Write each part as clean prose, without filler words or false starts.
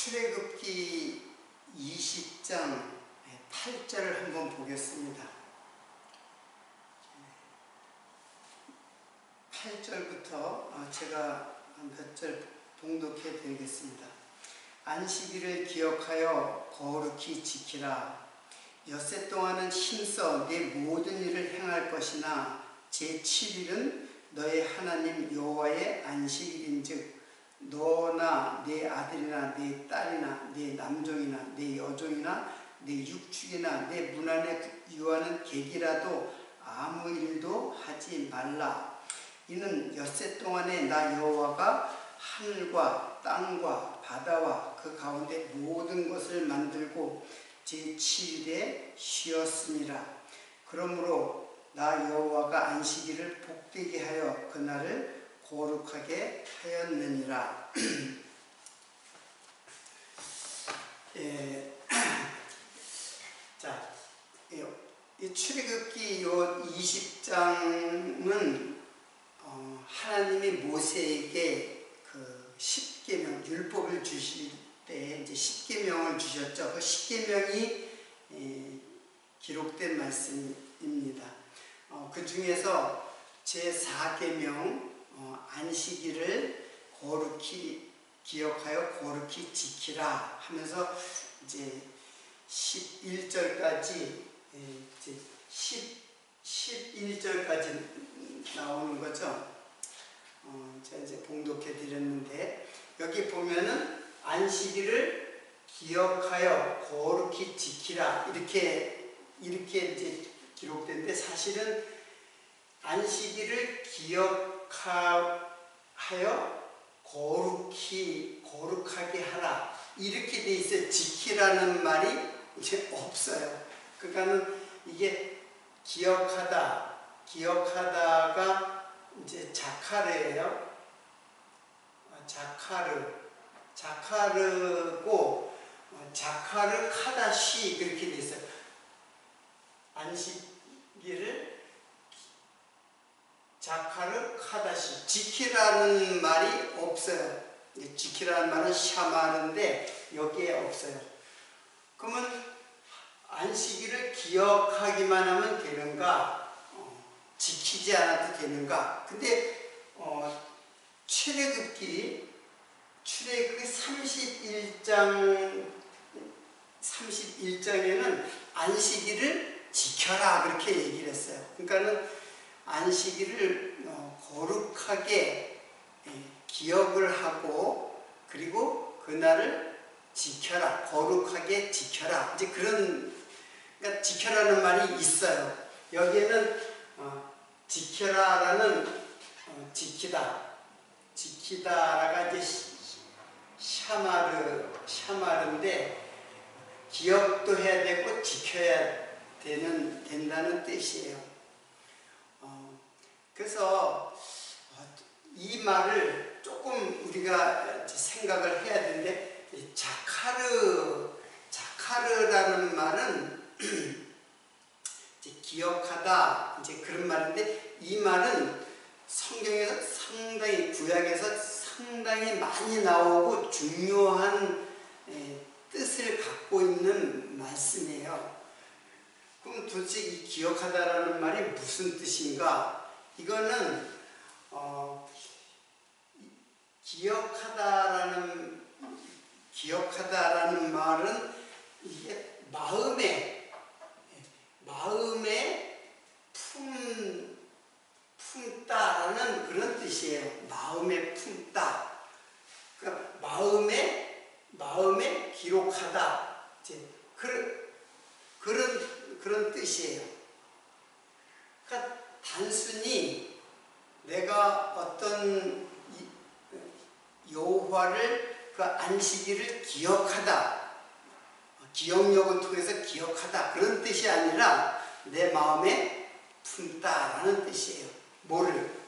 출애굽기 20장 8절을 한번 보겠습니다. 8절부터 제가 몇 절 봉독해 드리겠습니다. 안식일을 기억하여 거룩히 지키라. 엿새 동안은 힘써 네 모든 일을 행할 것이나 제7일은 너의 하나님 여호와의 안식일인즉 너나 네 아들이나 네 딸이나 네 남종이나 네 여종이나 네 육축이나 네 문 안에 유하는 객이라도 아무 일도 하지 말라. 이는 엿새 동안에 나 여호와가 하늘과 땅과 바다와 그 가운데 모든 것을 만들고 제7일에 쉬었음이라. 그러므로 나 여호와가 안식일을 복되게 하여 그날을 거룩하게 하였느니라. 자, 이 출애굽기 20장은 하나님이 모세에게 그 십계명 율법을 주실 때 이제 십계명을 주셨죠. 그 십계명이 기록된 말씀입니다. 그 중에서 제4계명 안식일을 거룩히 기억하여 거룩히 지키라 하면서 이제 11절까지 이제 11절까지 나오는 거죠. 제가 이제 봉독해 드렸는데 여기 보면은 안식일을 기억하여 거룩히 지키라 이렇게 이제 기록된데 사실은 안식일을 기억하여 거룩하게 하라 이렇게 돼 있어요. 지키라는 말이 이제 없어요. 그러니까는 이게 기억하다가 이제 자카르예요. 자카르고 자카르 카다시 그렇게 돼 있어요. 안식일을 자카르 카다시 지키라는 말이 없어요. 지키라는 말은 샤마르인데 여기에 없어요. 그러면 안식일을 기억하기만 하면 되는가? 지키지 않아도 되는가? 근데 출애굽기 31장에는 안식일을 지켜라 그렇게 얘기를 했어요. 그러니까는 안식일을 거룩하게 기억을 하고 그리고 그날을 지켜라, 거룩하게 지켜라. 이제 그러니까 지켜라는 말이 있어요. 여기에는 지켜라라는 지키다라가 이제 샤마르인데 기억도 해야 되고 지켜야 된다는 뜻이에요. 그래서 이 말을 조금 우리가 생각을 해야 되는데 자카르라는 말은 이제 기억하다 이제 그런 말인데 이 말은 성경에서 상당히 구약에서 상당히 많이 나오고 중요한 뜻을 갖고 있는 말씀이에요. 그럼 도대체 이 기억하다라는 말이 무슨 뜻인가? 이거는 기억하다라는 말은 이게 마음에 품다라는 그런 뜻이에요. 마음에 품다. 그러니까 마음에 기록하다. 이제 그런 뜻이에요. 그러니까 단순히 내가 어떤 여호와를 그 안식일을 기억하다, 기억력을 통해서 기억하다 그런 뜻이 아니라 내 마음에 품다라는 뜻이에요. 뭐를?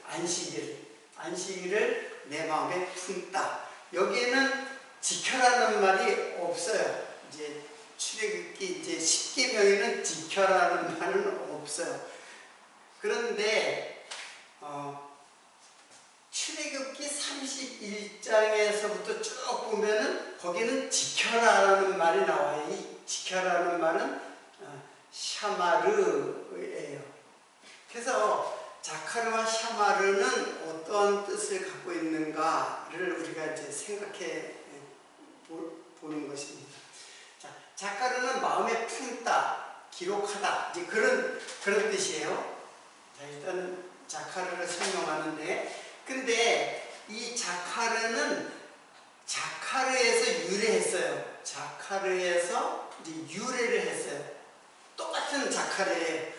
안식일을 내 마음에 품다. 여기에는 지켜라는 말이 없어요. 이제 출애굽기 이제 10계명에는 지켜라는 말은 없어요. 그런데 출애굽기 31장에서부터 쭉 보면은 거기는 지켜라라는 말이 나와요. 이 지켜라는 말은 샤마르예요. 그래서 자카르와 샤마르는 어떤 뜻을 갖고 있는가를 우리가 이제 생각해 보는 것입니다. 자, 자카르는 마음에 품다, 기록하다, 이제 그런 뜻이에요. 자, 일단 자카르를 설명하는데, 근데 이 자카르는 자카르에서 유래했어요. 자카르에서 이제 유래를 했어요. 똑같은 자카르예요.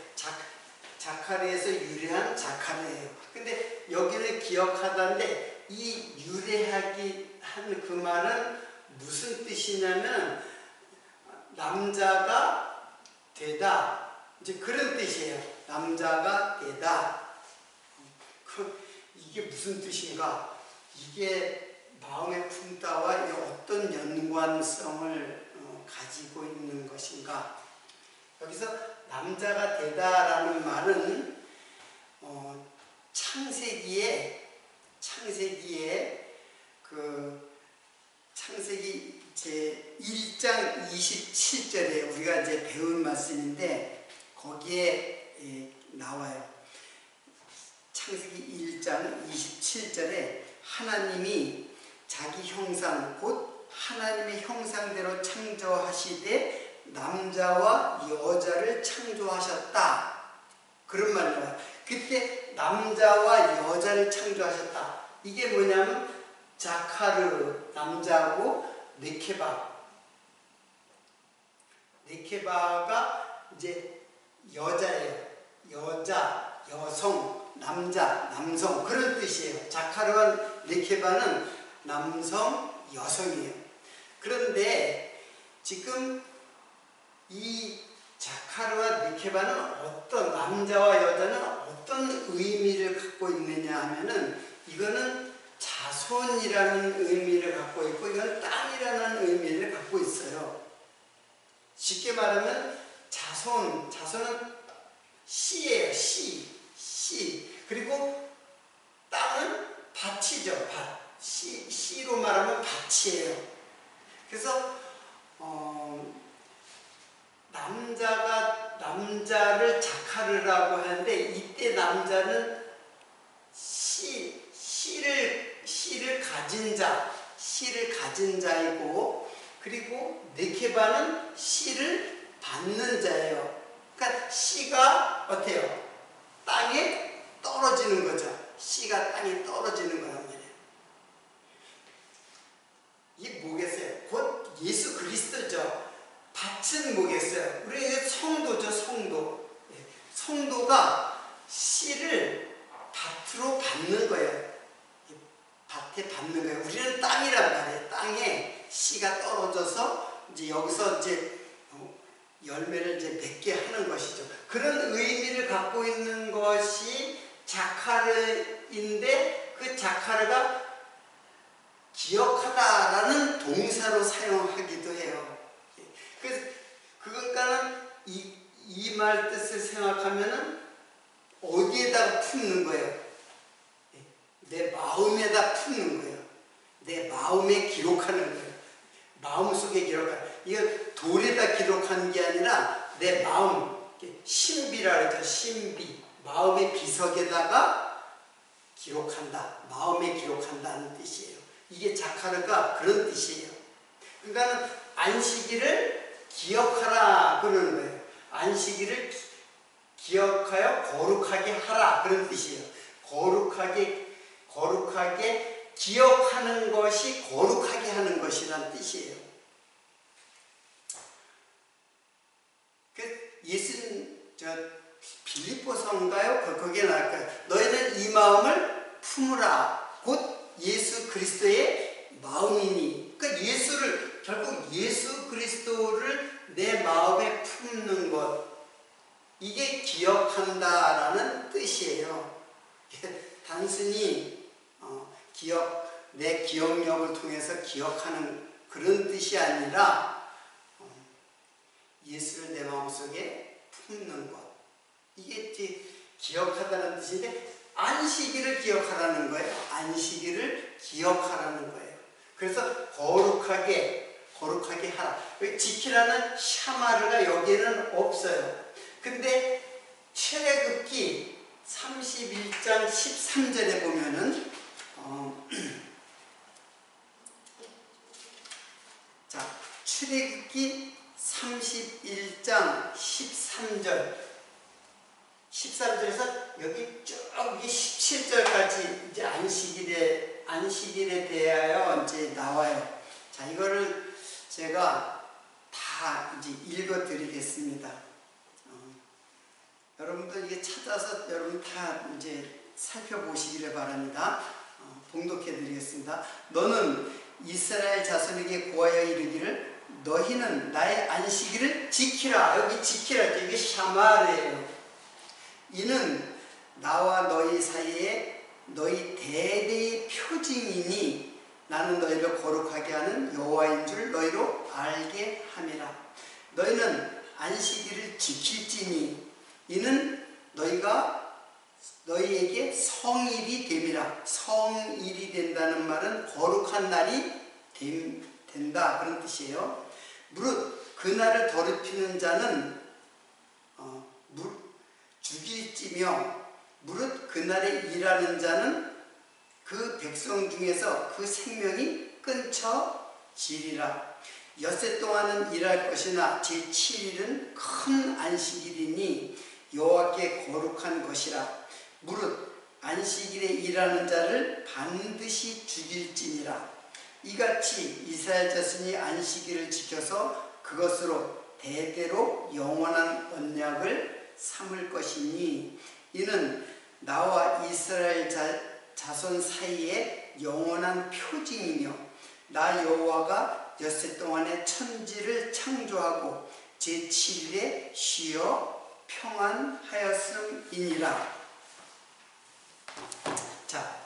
자카르에서 유래한 자카르예요. 근데 여기를 기억하다인데 이 유래하기 한 그 말은 무슨 뜻이냐면 남자가 되다, 이제 그런 뜻이에요. 남자가 되다. 이게 무슨 뜻인가? 이게 마음의 품다와 어떤 연관성을 가지고 있는 것인가? 여기서 남자가 되다라는 말은 창세기에 창세기 제 1장 27절에 우리가 이제 배운 말씀인데 거기에 나와요. 창세기 1장 27절에 하나님이 자기 형상 곧 하나님의 형상대로 창조하시되 남자와 여자를 창조하셨다. 그런 말이 나와요. 그때 남자와 여자를 창조하셨다. 이게 뭐냐면 자카르 남자고 네케바가 이제 여자예요. 여자, 여성, 남자, 남성 그런 뜻이에요. 자카르와 네케바는 남성, 여성이에요. 그런데 지금 이 자카르와 네케바는 어떤 남자와 여자는 어떤 의미를 갖고 있느냐 하면은 이거는 자손이라는 의미를 갖고 있고 이건 땅이라는 의미를 갖고 있어요. 쉽게 말하면 자손은 씨예요. 씨. 그리고 땅은 밭이죠. 밭. 씨로 말하면 밭이에요. 그래서 남자를 자카르라고 하는데 이때 남자는 씨를 가진 자이고 그리고 네케바는 씨를 받는 자예요. 그러니까 씨가 어때요? 땅에 떨어지는 거죠. 씨가 땅에 떨어지는 거란 말이에요. 이게 뭐겠어요? 곧 예수 그리스도죠. 밭은 뭐겠어요? 우리 성도죠. 성도가 씨를 밭으로 받는 거예요. 밭에 받는 거예요. 우리는 땅이란 말이에요. 땅에 씨가 떨어져서 이제 여기서 이제 열매를 이제 맺게 하는 것이죠. 그런 의미를 갖고 있는 것이 자카르인데 그 자카르가 기억하다라는 동사로 사용하기도 해요. 그래서 그것과는 이 말 뜻을 생각하면은 어디에다가 품는 거예요? 내 마음에다 품는 거예요. 내 마음에 기록하는 거예요. 마음속에 기록하는. 이거 돌에다 기록하는 게 아니라 내 마음, 신비라 그러죠. 신비. 마음의 비석에다가 기록한다. 마음에 기록한다는 뜻이에요. 이게 자카르가 그런 뜻이에요. 그러니까 안식일을 기억하라 그러는 거예요. 안식일을 기억하여 거룩하게 하라 그런 뜻이에요. 거룩하게 기억하는 것이 거룩하게 하는 것이란 뜻이에요. 예수님 빌립보서인가요? 거기에 나올까요? 너희는 이 마음을 품으라. 곧 예수 그리스도의 마음이니. 그러니까 결국 예수 그리스도를 내 마음에 품는 것. 이게 기억한다라는 뜻이에요. 단순히 내 기억력을 통해서 기억하는 그런 뜻이 아니라 예수를 내 마음속에 품는 것. 이게 이제 기억하다는 뜻인데 안식일을 기억하라는 거예요. 안식일을 기억하라는 거예요. 그래서 거룩하게 하라. 지키라는 샤마르가 여기에는 없어요. 근데 출애굽기 31장 13절에 보면은 자, 출애굽기 31장 13절에서 여기 쭉 17절까지 이제 안식일에 대하여 이제 나와요. 자, 이거를 제가 다 이제 읽어 드리겠습니다. 여러분들 이게 찾아서 여러분 다 이제 살펴보시기를 바랍니다. 봉독해 드리겠습니다. 너는 이스라엘 자손에게 고하여 이르기를 너희는 나의 안식일을 지키라. 여기 지키라. 이게 샤마르예요. 이는 나와 너희 사이에 너희 대대의 표징이니 나는 너희를 거룩하게 하는 여호와인 줄 너희로 알게 함이라. 너희는 안식일을 지킬지니 이는 너희에게 성일이 됨이라. 성일이 된다는 말은 거룩한 날이 된다 그런 뜻이에요. 무릇 그날을 더럽히는 자는 죽일지며 무릇 그날에 일하는 자는 그 백성 중에서 그 생명이 끊쳐지리라. 엿새 동안은 일할 것이나 제7일은 큰 안식일이니 여호와께 거룩한 것이라. 무릇 안식일에 일하는 자를 반드시 죽일지니라. 이같이 이스라엘 자손이 안식일을 지켜서 그것으로 대대로 영원한 언약을 삼을 것이니 이는 나와 이스라엘 자손 사이에 영원한 표징이며 나 여호와가 엿새 동안에 천지를 창조하고 제7일에 쉬어 평안하였음이니라. 자,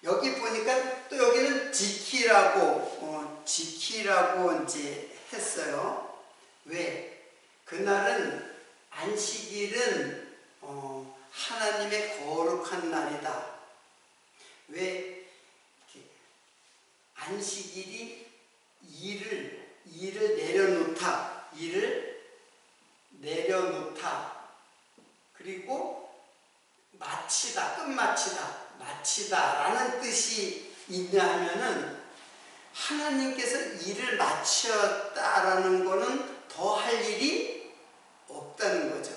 여기 보니까 또 여기는 지키라고 이제 했어요. 왜? 그날은 안식일은 하나님의 거룩한 날이다. 왜? 안식일이 일을 내려놓다. 그리고 마치다라는 뜻이 있냐 하면은 하나님께서 일을 마쳤다라는 거는 더 할 일이 없다는 거죠.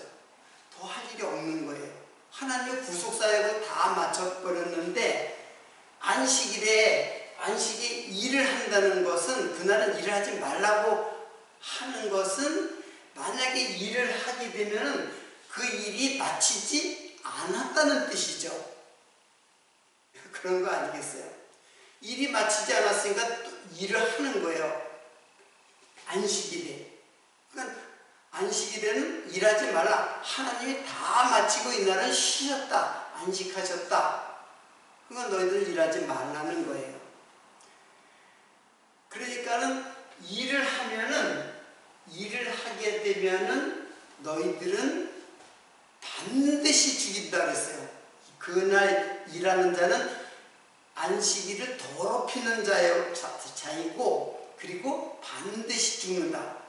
더 할 일이 없는 거예요. 하나님의 구속사역을 다 마쳐버렸는데 안식일에 일을 한다는 것은 그날은 일을 하지 말라고 하는 것은 만약에 일을 하게 되면 그 일이 마치지 않았다는 뜻이죠. 그런 거 아니겠어요? 일이 마치지 않았으니까 또 일을 하는 거예요. 안식일에. 그러니까 안식일에는 일하지 말라. 하나님이 다 마치고 이날은 쉬셨다. 안식하셨다. 그건 너희들 일하지 말라는 거예요. 그러니까는 일을 하게 되면은 너희들은 반드시 죽인다 그랬어요. 그날 일하는 자는 안식일을 더럽히는 자이고 그리고 반드시 죽는다.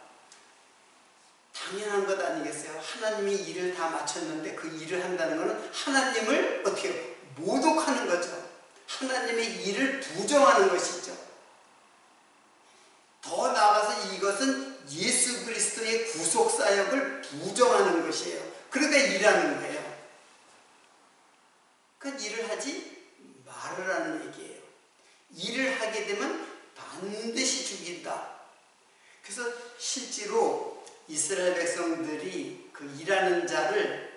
당연한 것 아니겠어요? 하나님이 일을 다 마쳤는데 그 일을 한다는 것은 하나님을 어떻게 모독하는 거죠. 하나님의 일을 부정하는 것이죠. 더 나아가서 이것은 예수 그리스도의 구속사역을 부정하는 것이에요. 그러니까 일하는 거예요. 그러니까 일을 하지 말으라는 얘기예요. 일을 하게 되면 반드시 죽인다. 그래서 실제로 이스라엘 백성들이 그 일하는 자를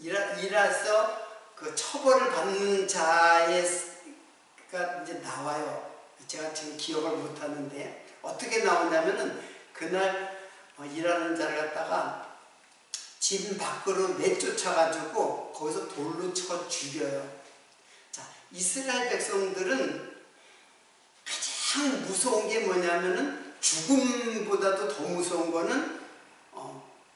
일해서 그 처벌을 받는 자가 이제 나와요. 제가 지금 기억을 못 하는데 어떻게 나오냐면은 그날 일하는 자를 갖다가 집 밖으로 내쫓아가지고 거기서 돌로 쳐 죽여요. 자, 이스라엘 백성들은 가장 무서운 게 뭐냐면은 죽음보다도 더 무서운 거는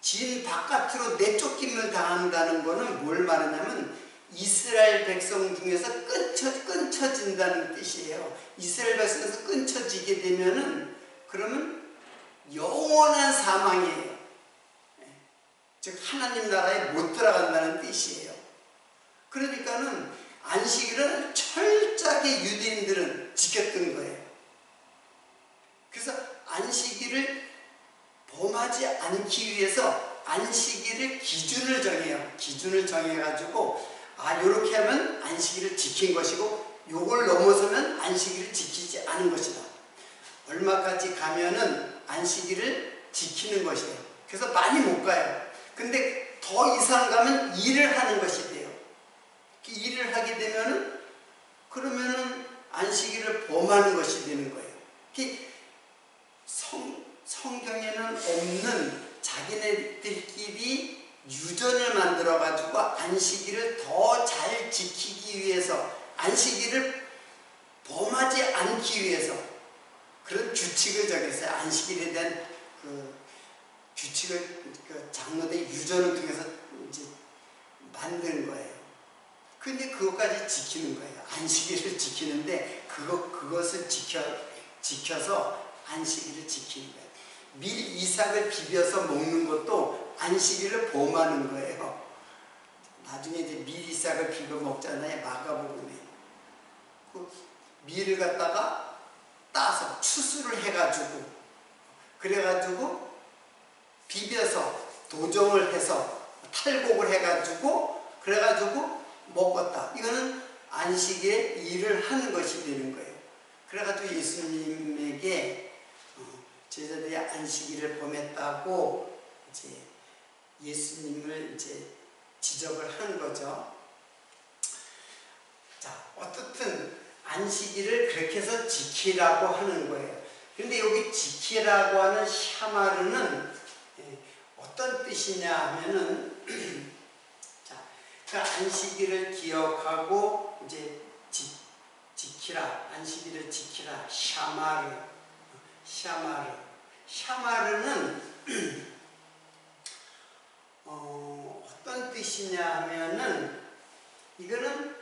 집 바깥으로 내쫓김을 당한다는 거는 뭘 말하냐면 이스라엘 백성 중에서 끊쳐진다는 뜻이에요. 이스라엘 백성에서 끊쳐지게 되면은 그러면 영원한 사망이에요. 즉 하나님 나라에 못 들어간다는 뜻이에요. 그러니까는 안식일은 철저하게 유대인들은 지켰던 거예요. 그래서 안식일을 범하지 않기 위해서 안식일을 기준을 정해요. 기준을 정해가지고 요렇게 하면 안식일을 지킨 것이고 요걸 넘어서면 안식일을 지키지 않은 것이다. 얼마까지 가면은 안식일을 지키는 것이에요. 그래서 많이 못 가요. 근데 더 이상 가면 일을 하는 것이 돼요. 일을 하게 되면은 그러면은 안식일을 범하는 것이 되는 거예요. 성경에는 없는 자기네들끼리 유전을 만들어 가지고 안식일을 더 잘 지키기 위해서, 안식일을 범하지 않기 위해서 그런 규칙을 정했어요. 안식일에 대한 그 규칙을 장로들의 유전을 통해서 이제 만든 거예요. 근데 그것까지 지키는 거예요. 안식일을 지키는데 그것을 지켜서 안식일을 지키는 거예요. 밀 이삭을 비벼서 먹는 것도 안식일을 범하는 거예요. 나중에 이제 밀 이삭을 비벼 먹잖아요. 마가복음에. 그 밀을 갖다가 따서 추수를 해가지고 그래가지고 비벼서 도정을 해서 탈곡을 해가지고 그래가지고 먹었다. 이거는 안식에 일을 하는 것이 되는 거예요. 그래가지고 예수님에게 제자들이 안식일을 범했다고 이제 예수님을 이제 지적을 한 거죠. 자, 어떻든 안식일을 그렇게 해서 지키라고 하는 거예요. 근데 여기 지키라고 하는 샤마르는 어떤 뜻이냐 하면은 자, 그 안식일을 기억하고 이제 지키라, 안식일을 지키라, 샤마르는 어떤 뜻이냐 하면은 이거는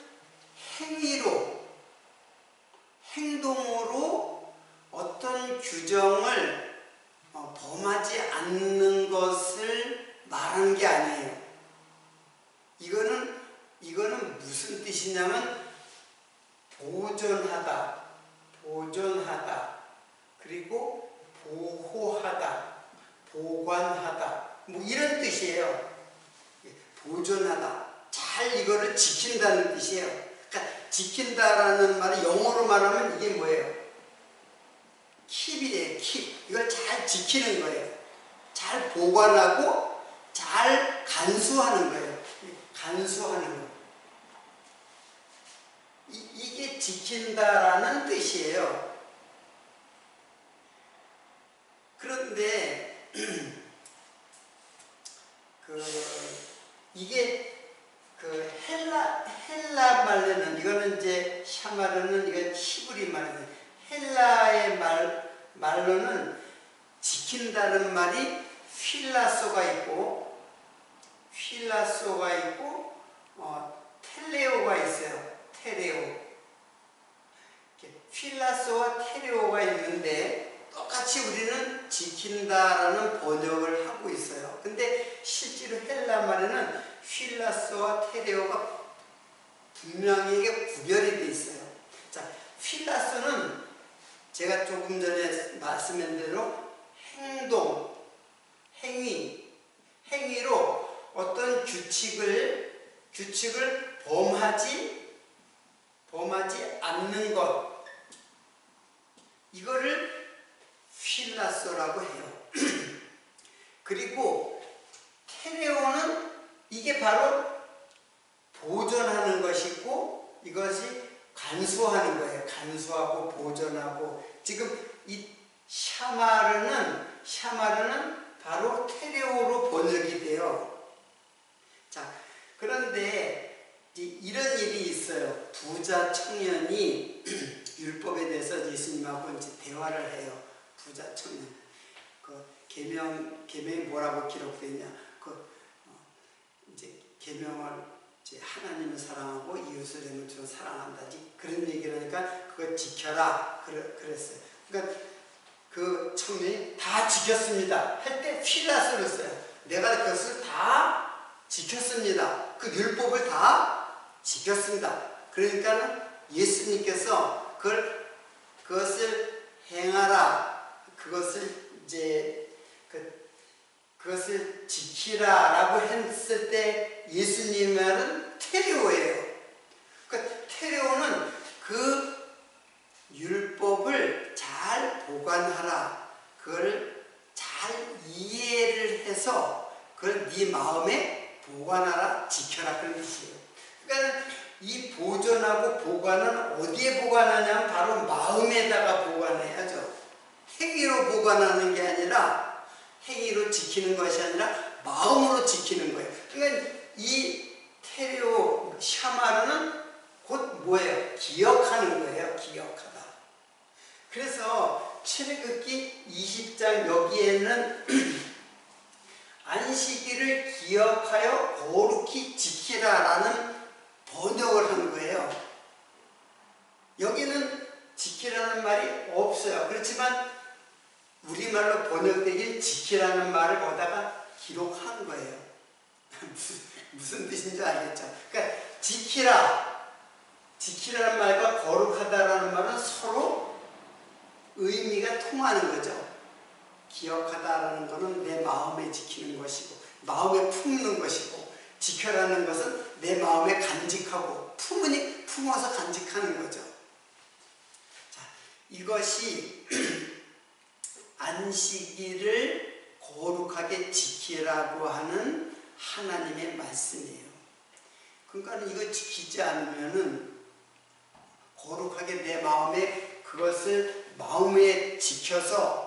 행동으로 어떤 규정을 범하지 않는 것을 말하는 게 아니에요. 이거는 무슨 뜻이냐면 보존하다, 그리고 보호하다, 보관하다, 뭐 이런 뜻이에요. 보존하다, 잘 이거를 지킨다는 뜻이에요. 그러니까 지킨다라는 말이 영어로 말하면 이게 뭐예요? keep이에요. keep. 이걸 잘 지키는 거예요. 잘 보관하고 잘 간수하는 거예요. 간수하는 거. 이게 지킨다라는 뜻이에요. 그런데 이게 헬라 말로는 이거는 이제 샤마르는 이건 히브리 말이에요. 헬라의 말로는 지킨다는 말이 필라소가 있고 텔레오가 있어요. 텔레오. 필라소와 텔레오가 있는데 똑같이 우리는 지킨다라는 번역을 하고 있어요. 근데 실제로 헬라 말에는 필라소와 텔레오가 분명히 구별이 돼 있어요. 자, 필라소는 제가 조금 전에 말씀한 대로 행위로 어떤 규칙을 범하지 않는 것, 이거를 필라소라고 해요. 그리고 테레오는 이게 바로 보존하는 것이고 이것이 간수하는 거예요. 간수하고 보존하고. 지금 이 샤마르는 바로 테레오로 번역이 돼요. 자, 그런데 이런 일이 있어요. 부자 청년이 율법에 대해서 예수님하고 이제 대화를 해요. 부자 청년. 계명이 뭐라고 기록되어 있냐? 이제 계명을 이제 하나님을 사랑하고 이웃을 내 몸처럼 사랑한다지 그런 얘기를 하니까 그거 지켜라 그랬어요. 그러니까 그 청년이 다 지켰습니다 할 때 필라스를 써요. 내가 그것을 다 지켰습니다. 그 율법을 다 지켰습니다. 그러니까 예수님께서 그것을 행하라, 그것을 이제 그것을 지키라라고 했을 때 예수님의 말은 테레오예요. 그러니까 테레오는 그 율법을 잘 보관하라, 그걸 잘 이해를 해서 그걸 네 마음에 보관하라, 지켜라 그런 뜻이에요. 그러니까 이 보존하고 보관은 어디에 보관하냐면 바로 마음에다가 보관해야죠. 행위로 보관하는 게 아니라, 행위로 지키는 것이 아니라 마음으로 지키는 거예요. 그러니까 이 테레오 샤마르는 곧 뭐예요? 기억하는 거예요. 기억하다. 그래서 출애굽기 20장 여기에는 안식일을 기억하여 거룩히 지키라라는 번역을 한 거예요. 여기는 지키라는 말이 없어요. 그렇지만 우리말로 번역되길 지키라는 말을 거다가 기록한 거예요. 무슨 뜻인지 알겠죠? 그러니까 지키라는 말과 거룩하다라는 말은 서로 의미가 통하는 거죠. 기억하다라는 것은 내 마음에 지키는 것이고 마음에 품는 것이고, 지켜라는 것은 내 마음에 간직하고 품어서 간직하는 거죠. 자, 이것이 안식일을 거룩하게 지키라고 하는 하나님의 말씀이에요. 그러니까 이거 지키지 않으면은 거룩하게 내 마음에 그것을 마음에 지켜서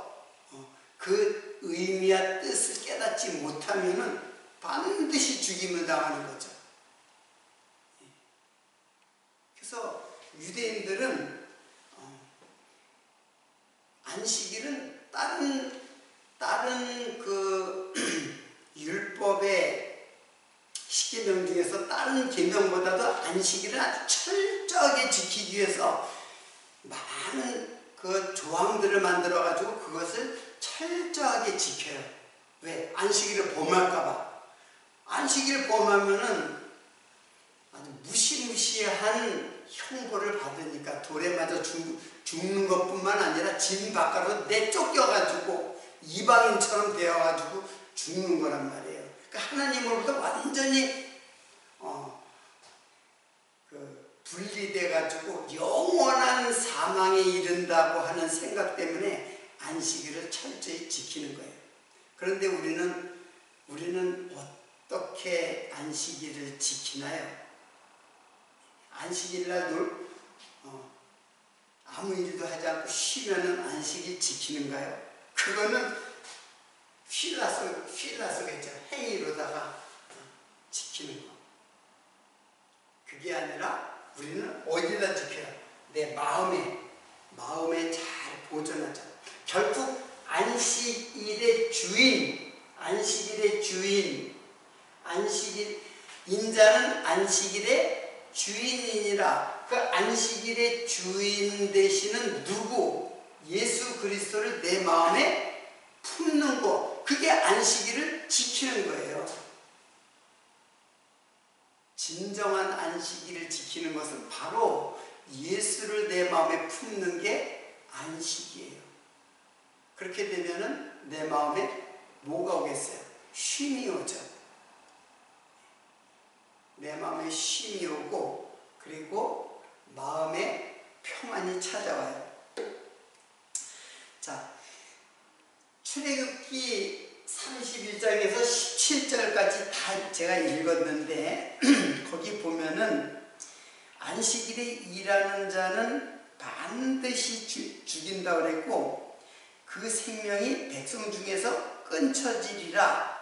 그 의미와 뜻을 깨닫지 못하면은 반드시 죽임을 당하는 거죠. 그래서 유대인들은 안식일은 다른 그 율법의 10계명 중에서 다른 계명보다도 안식일을 아주 철저하게 지키기 위해서 많은 그 조항들을 만들어 가지고 그것을 철저하게 지켜요. 왜? 안식일을 범할까봐. 안식일을 범하면은 아주 무시무시한 형벌을 받으니까 돌에 맞아 죽는 것뿐만 아니라 진 바깥으로 내쫓겨가지고 이방인처럼 되어가지고 죽는 거란 말이에요. 그러니까 하나님으로부터 완전히 분리돼가지고 영원한 사망에 이른다고 하는 생각 때문에 안식일을 철저히 지키는 거예요. 그런데 우리는 어떻게 안식일을 지키나요? 안식일날 아무 일도 하지 않고 쉬면은 안식일 지키는가요? 그거는 필라소겠죠. 행위로다가 지키는 거. 그게 아니라 우리는 어디다 지켜요? 내 마음에 잘 보존하자. 결국 안식일의 주인, 인자는 안식일의 주인이니라. 그 안식일의 주인 되시는 누구? 예수 그리스도를 내 마음에 품는 것. 그게 안식일을 지키는 거예요. 진정한 안식일을 지키는 것은 바로 예수를 내 마음에 품는 게 안식이에요. 그렇게 되면은 내 마음에 뭐가 오겠어요? 쉼이 오죠. 내 마음에 쉼이 오고, 그리고 마음에 평안이 찾아와요. 자, 출애굽기 31장에서 17절까지 다 제가 읽었는데 거기 보면은 안식일에 일하는 자는 반드시 죽인다고 그랬고, 그 생명이 백성 중에서 끊쳐지리라.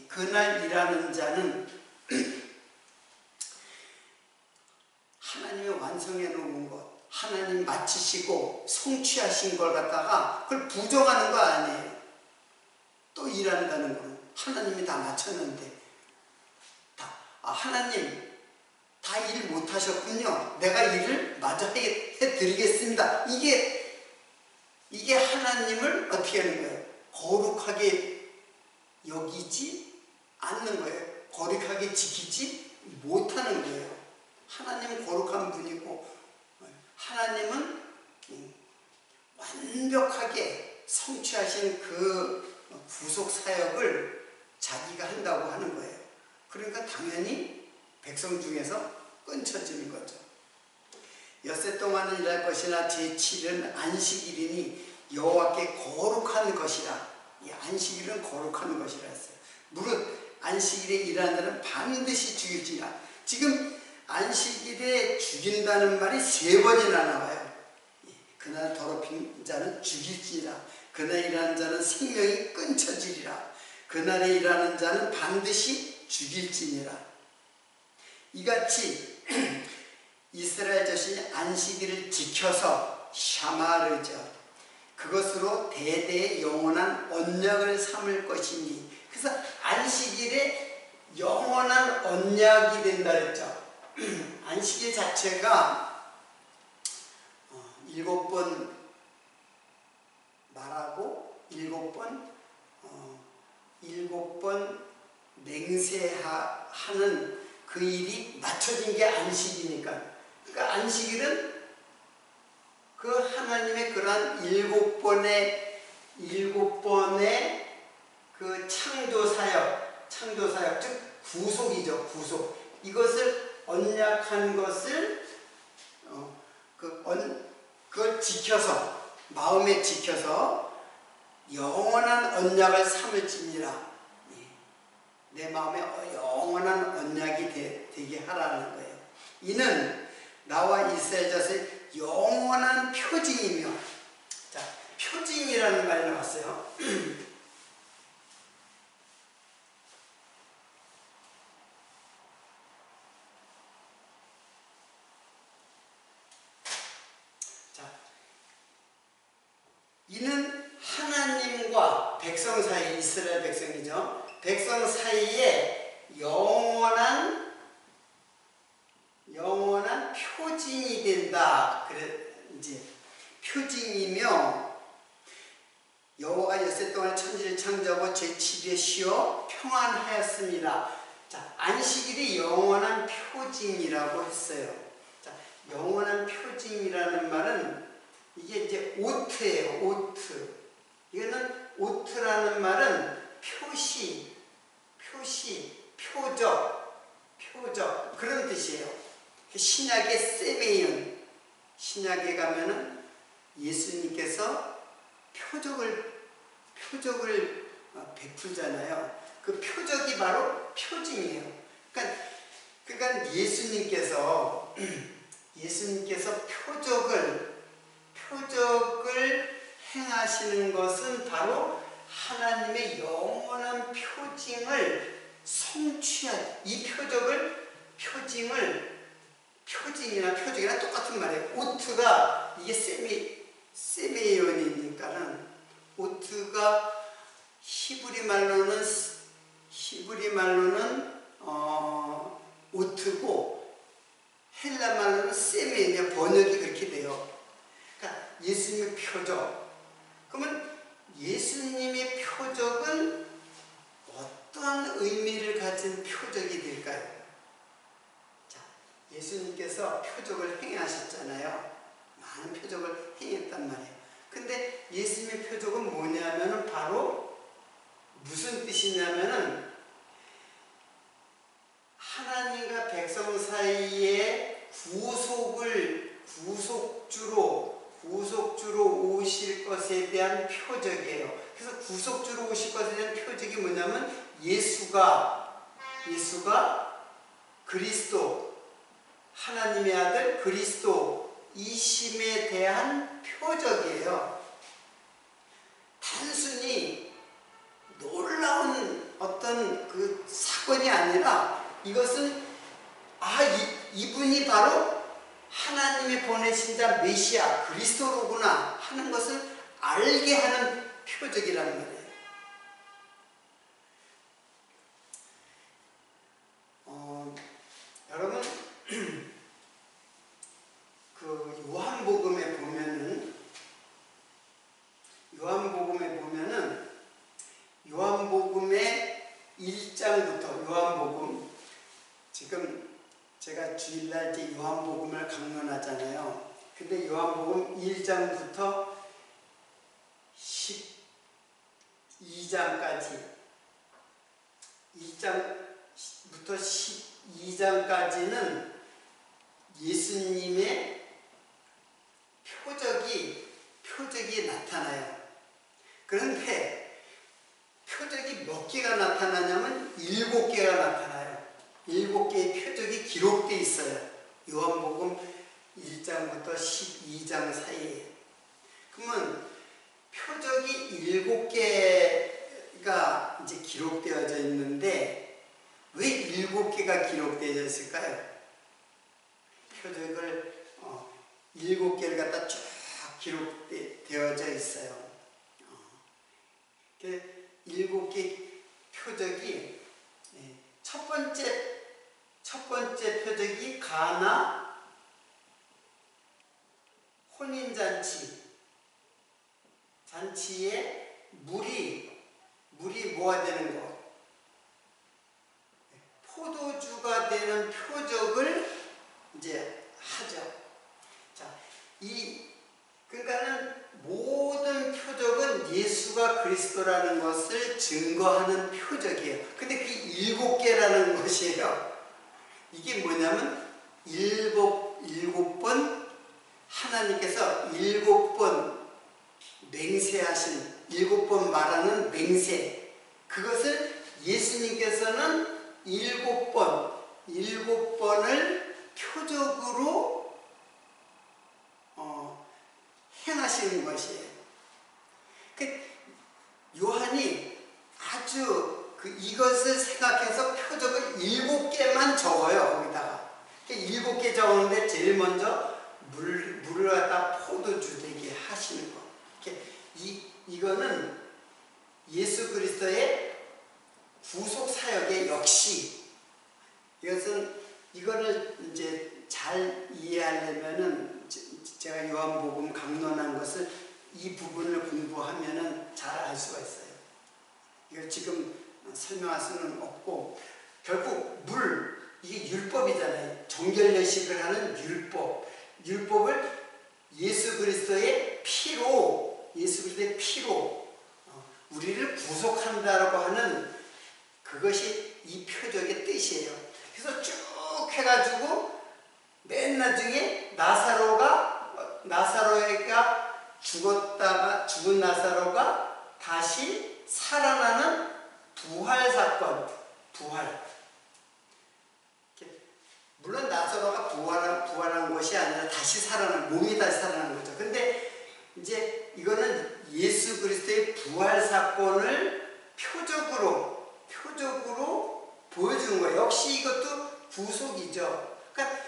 그날 일하는 자는 하나님이 완성해 놓은 것, 하나님 마치시고 성취하신 걸 갖다가 그걸 부정하는 거 아니에요. 또 일한다는 거는 하나님이 다 마쳤는데 하나님 일 못하셨군요. 내가 일을 마저 해드리겠습니다. 이게 하나님을 어떻게 하는 거예요? 거룩하게 여기지 않는 거예요. 거룩하게 지키지 못하는 거예요. 하나님은 거룩한 분이고 하나님은 완벽하게 성취하신 그 구속 사역을 자기가 한다고 하는 거예요. 그러니까 당연히 백성 중에서 끊쳐지는 거죠. 엿새 동안은 일할 것이나 제7일은 안식일이니 여호와께 거룩한 것이라. 이 안식일은 거룩한 것이라 했어요. 무릇 안식일에 일하는 자는 반드시 죽일지니라. 지금 안식일에 죽인다는 말이 3번이나 나와요. 그날 더럽힌 자는 죽일지니라. 그날 일하는 자는 생명이 끊쳐지리라. 그날에 일하는 자는 반드시 죽일지니라. 이같이 이스라엘 자신이 안식일을 지켜서 샤마르죠. 그것으로 대대의 영원한 언약을 삼을 것이니. 그래서 안식일에 영원한 언약이 된다 그랬죠. 안식일 자체가 7번 말하고 7번 맹세하는 그 일이 맞춰진 게 안식이니까. 그러니까 안식일은 그 하나님의 그러한 7번의 그 창조사역, 즉 구속이죠. 구속. 이것을 언약한 것을 그걸 지켜서, 마음에 지켜서 영원한 언약을 삼을지니라. 내 마음에 영원한 언약이 되게 하라는 거예요. 이는 나와 이스라엘 자손의 영원한 표징이며. 자, 표징이라는 말이 나왔어요. 자, 이는 하나님과 백성 사이, 이스라엘 백성이죠. 백성 사이에 영원한 표징이 된다. 그래, 이제 표징이며, 여호와가 엿새 동안 천지를 창조하고 제7일에 쉬어 평안하였습니다. 자, 안식일이 영원한 표징이라고 했어요. 자, 영원한 표징이라는 말은 이게 이제 오트예요. 오트. 이거는 오트라는 말은 표시, 표적 그런 뜻이에요. 신약의 세메이온, 신약에 가면은 예수님께서 표적을 베풀잖아요. 그 표적이 바로 표징이에요. 그러니까 예수님께서 표적을 행하시는 것은 바로 하나님의 영원한 표징을 성취한, 이 표징이나 똑같은 말이에요. 오트가 이게 세메이온이니까는, 오트가 히브리 말로는 오트고 헬라 말로는 세메이온, 번역이 그렇게 돼요. 그러니까 예수님의 표적. 그러면 예수님의 표적은 어떤 의미를 가진 표적이 될까요? 자, 예수님께서 표적을 행하셨잖아요. 많은 표적을 행했단 말이에요. 근데 예수님의 표적은 뭐냐면은 바로 무슨 뜻이냐면은 하나님과 백성 사이에 구속주로 오실 것에 대한 표적이에요. 그래서 구속주로 오실 것에 대한 표적이 뭐냐면 예수가 그리스도, 하나님의 아들 그리스도이심에 대한 표적이에요. 단순히 놀라운 어떤 그 사건이 아니라 이것은 이분이 바로 하나님이 보내신 자 메시아 그리스도로구나 하는 것을 알게 하는 표적이라는 말이에요. 여러분 1장부터 요한복음, 지금 제가 주일날 이제 요한복음을 강론하잖아요. 근데 요한복음 1장부터 12장까지, 1장부터 12장까지는 예수님의 표적이 나타나요. 그런데 표적이 몇 개가 나타나냐면 7개가 나타나요. 7개의 표적이 기록되어 있어요. 요한복음 1장부터 12장 사이에. 그러면 표적이 7개가 이제 기록되어져 있는데 왜 7개가 기록되어 있을까요? 표적을 7개를 갖다 쭉 기록되어져 있어요. 7개 표적이, 첫 번째 표적이 가나 잔치에 물이 뭐가 되는 것, 포도주가 되는 표적을 이제 하죠. 자, 그러니까는 모든 표적은 예수가 그리스도라는 것을 증거하는 표적이에요. 근데 그 7개라는 것이에요. 이게 뭐냐면 7번 하나님께서 7번 맹세하신, 7번 말하는 맹세, 그것을 예수님께서는 7번을 표적으로 행하시는 것이에요. 요한이 아주 이것을 생각해서 표적을 7개만 적어요. 거기다가 7개 적었는데 제일 먼저 물을 갖다 포도주 되게 하시는 거. 이거는 예수 그리스도의 구속 사역의 역시, 이거를 이제 잘 이해하려면은, 제가 요한복음 강론한 것을 이 부분을 공부하면은 잘 알 수가 있어요. 이걸 지금 설명할 수는 없고, 결국 이게 율법이잖아요. 정결례식을 하는 율법을 예수 그리스도의 피로 우리를 구속한다라고 하는 그것이 이 표적의 뜻이에요. 그래서 쭉 해가지고 맨 나중에 나사로가 죽은 나사로가 다시 살아나는 부활 사건. 물론 나사로가 부활한 것이 아니라 몸이 다시 살아나는 거죠. 근데 이제 이거는 예수 그리스도의 부활 사건을 표적으로 보여주는 거예요. 역시 이것도 구속이죠. 그러니까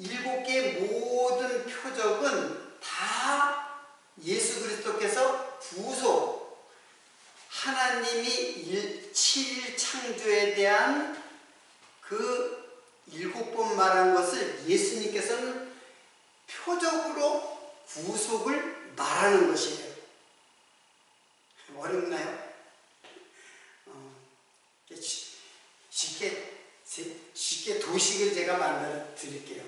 7개의 모든 표적은 다 예수 그리스도께서 하나님이 7일 창조에 대한 그 7번 말한 것을 예수님께서는 표적으로 구속을 말하는 것이에요. 어렵나요? 쉽게 도식을 제가 만들어 드릴게요.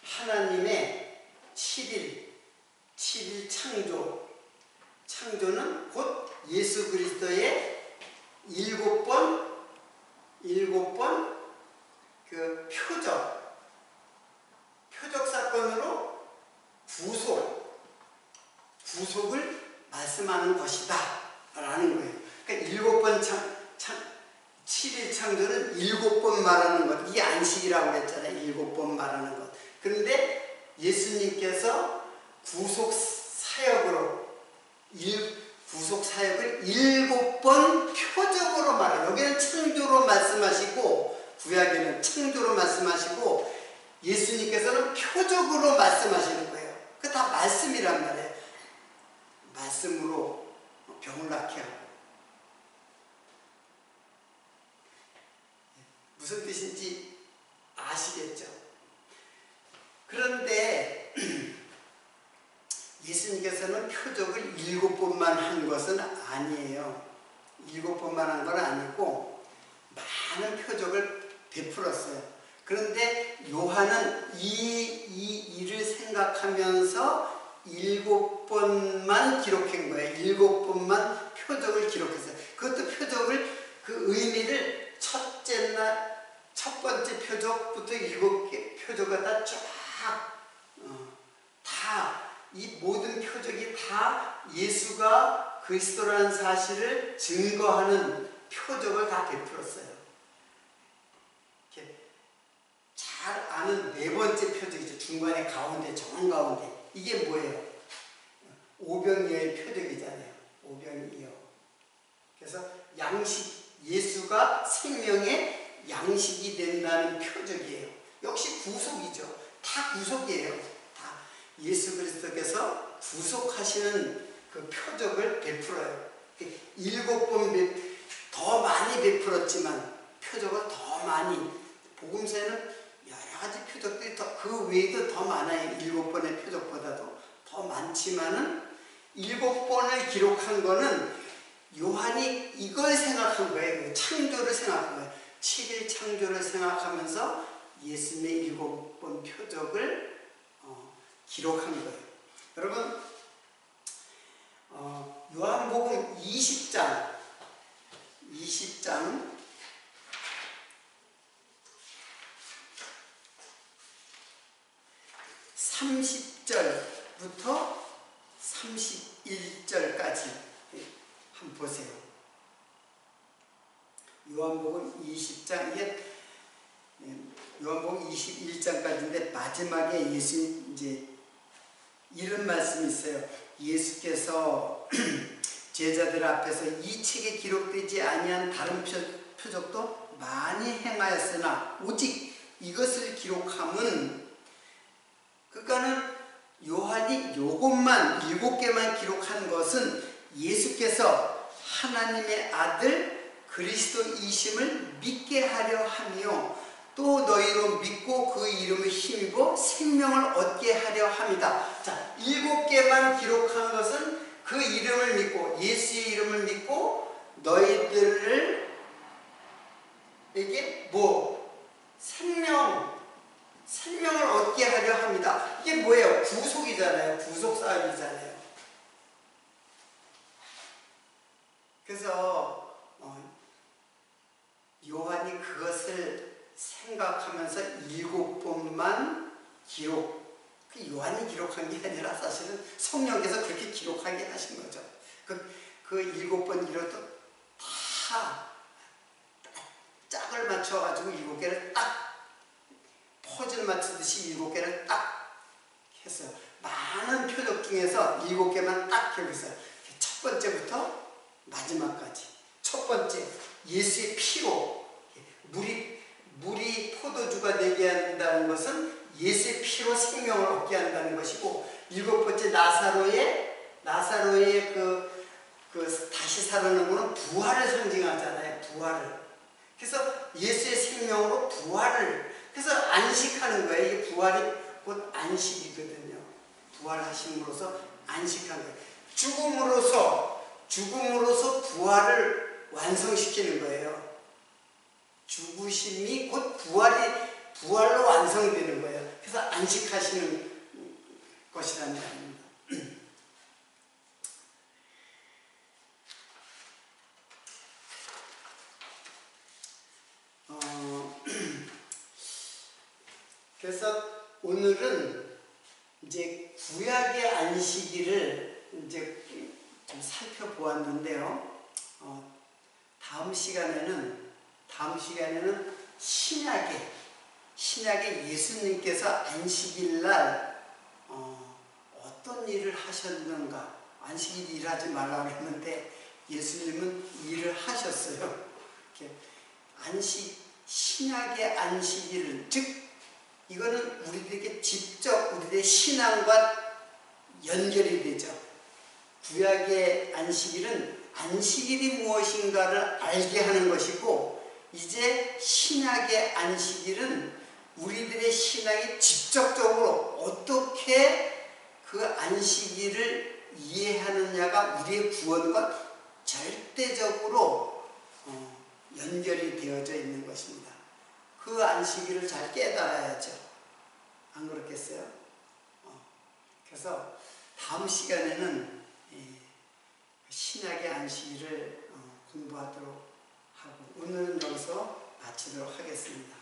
하나님의 7일 창조는 곧 예수 그리스도의 7번 그 표적 사건으로 구속을 말씀하는 것이다 라는 거예요. 그러니까 7일 창조는 7번 말하는 것, 이게 안식이라고 했잖아요. 7번 말하는 것. 그런데 예수님께서 구속 사역을 7번 표적으로 말해요. 여기는 창조로 말씀하시고, 구약에는 창조로 말씀하시고, 예수님께서는 표적으로 말씀하시는 거예요. 그 다 말씀이란 말이에요. 말씀으로 병을 낫게 하고. 무슨 뜻인지 아시겠죠? 그런데 예수님께서는 표적을 7번 번만 한 것은 아니에요. 7번만 한 건 아니고 많은 표적을 베풀었어요. 그런데 요한은 이 일을 생각하면서 7번만 기록한 거예요. 7번만 표적을 기록했어요. 그것도 표적을 그 의미를 첫 번째 표적부터 7개 표적을 다 이 모든 표적이 다 예수가 그리스도라는 사실을 증거하는 표적을 다 베풀었어요. 이렇게 잘 아는 네 번째 표적이죠. 중간에 가운데, 정 가운데. 이게 뭐예요? 오병이어의 표적이잖아요. 오병이어. 그래서 예수가 생명의 양식이 된다는 표적이에요. 역시 구속이죠. 다 구속이에요. 예수 그리스도께서 구속하시는 그 표적을 베풀어요. 7번 더 많이 베풀었지만 표적을 더 많이, 복음서에는 여러 가지 표적들이 그 외에도 더 많아요. 7번의 표적보다도 더 많지만은 7번을 기록한 거는 요한이 이걸 생각한 거예요. 창조를 생각한 거예요. 7일 창조를 생각하면서 예수님의 7번 표적을 기록한 거예요. 여러분, 요한복음 20장 30절부터 31절까지 한번 보세요. 요한복음 20장, 이게 요한복음 21장까지인데 마지막에 예수님 이제 이런 말씀이 있어요. 예수께서 제자들 앞에서 이 책에 기록되지 아니한 다른 표적도 많이 행하였으나 오직 이것을 기록함은, 그러니까는 요한이 요것만 7개만 기록한 것은 예수께서 하나님의 아들 그리스도이심을 믿게 하려 하며 또 너희로 믿고 그 이름을 힘입어 생명을 얻게 하려 합니다. 자, 7개만 기록한 것은 그 이름을 믿고, 예수의 이름을 믿고 너희들에게 생명을 얻게 하려 합니다. 이게 뭐예요? 구속이잖아요. 구속사역이잖아요. 그래서 요한이 그것을 생각하면서 7번만 요한이 기록한 게 아니라 사실은 성령께서 그렇게 기록하게 하신 거죠. 그 7번 기록도 다 짝을 맞춰가지고 7개를 딱 퍼즐 맞추듯이 7개를 딱 했어요. 많은 표적 중에서 7개만 딱 기록했어요. 첫 번째부터 마지막까지. 첫 번째, 예수의 피로 물이 포도주가 되게 한다는 것은 예수의 피로 생명을 얻게 한다는 것이고, 7번째 나사로의 그 다시 살아나는 것은 부활을 상징하잖아요. 부활을. 그래서 예수의 생명으로 부활을, 그래서 안식하는 거예요. 이게 부활이 곧 안식이거든요. 부활하심으로써 안식하는 거예요. 죽음으로써 부활을 완성시키는 거예요. 죽으심이 곧 부활로 완성되는 거예요. 그래서 안식하시는 것이라는 말입니다. 그래서 오늘은 이제 구약의 안식일을 이제 좀 살펴보았는데요. 다음 시간에는 신약의 예수님께서 안식일날 어떤 일을 하셨는가. 안식일 일하지 말라고 했는데 예수님은 일을 하셨어요. 신약의 안식일을, 즉 이거는 우리들에게 직접 우리들의 신앙과 연결이 되죠. 구약의 안식일은 안식일이 무엇인가를 알게 하는 것이고, 이제 신약의 안식일은 우리들의 신앙이 직접적으로 어떻게 그 안식일을 이해하느냐가 우리의 구원과 절대적으로 연결이 되어져 있는 것입니다. 그 안식일을 잘 깨달아야죠. 안 그렇겠어요? 그래서 다음 시간에는 신약의 안식일을 공부하도록 하고 오늘은 여기서 마치도록 하겠습니다.